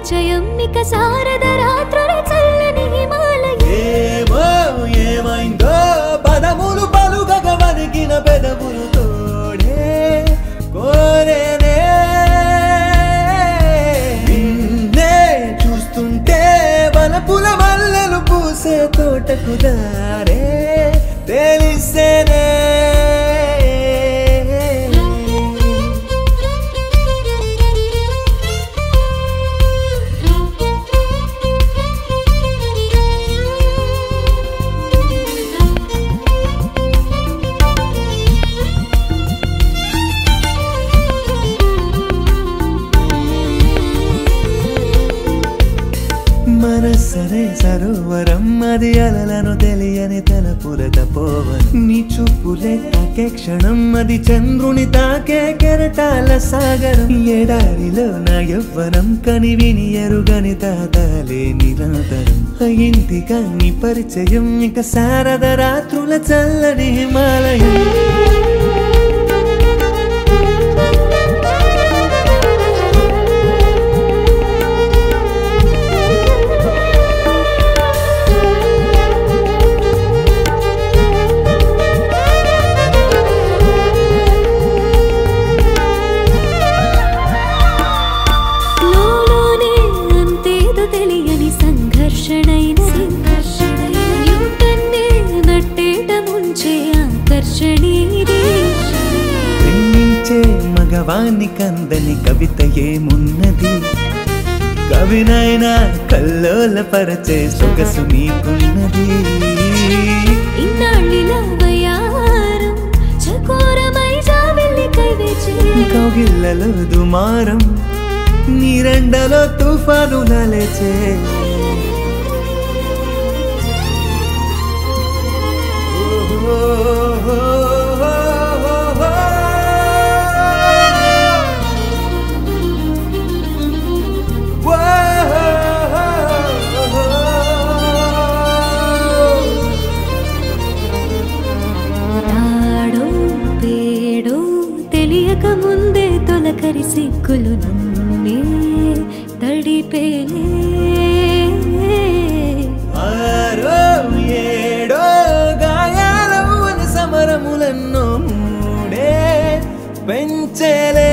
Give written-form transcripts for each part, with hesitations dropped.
పరిచయం ఇక శారద రాత్రుల చల్లని హిమాలయం ఏమో ఏమైందో పదములు పలుకగ వణికిన పెదవులు తోడే కోరేనే నిన్నే చూస్తుంటే వలపుల మల్లెలు పూసే తోటకు దారే తెలిసేనే మనసరే సరోవరం అది అలలను తెలియని తలపుల తపోవనం నీ చూపులే తాకే క్షణం అది చంద్రుని తాకే కెరటాల సాగరం ఎడారిలో నా యవ్వనం కని విని ఎరుగని తాతాలే నిరంతరం అయిందిగా నీ పరిచయం ఇక శారద రాత్రుల చల్లని హిమాలయం మగవాణి కందని కవిత ఏమున్నది కవినైనా కల్లోల పరచే సొగసు నీకున్నది కౌగిళ్ళలో దుమారం నీరెండలో తుఫాను లేచే ముందే తొలకరి సిక్కులు నన్నే తడిపేలే ఆరో ఏడో గాయాలవన సమరములన్నో మూడే పెంచలే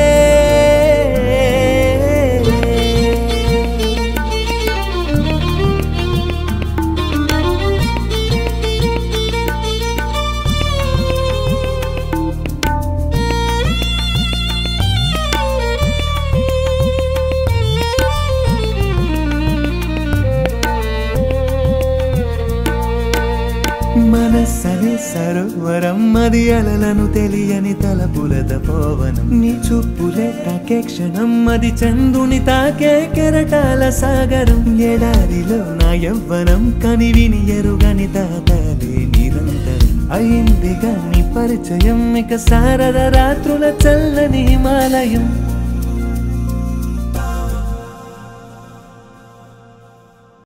మనసరే సరోవరం అది అలలను తెలియని తలపుల తపోవనం నీ చూపులే తాకే క్షణం అది చంద్రుని తాకే కెరటాల సాగరం ఎడారిలో నా యవ్వనం కని విని ఎరుగని తాతాలే నిరంతరం అయిందిగా నీ పరిచయం ఇక శారద రాత్రుల చల్లని హిమాలయం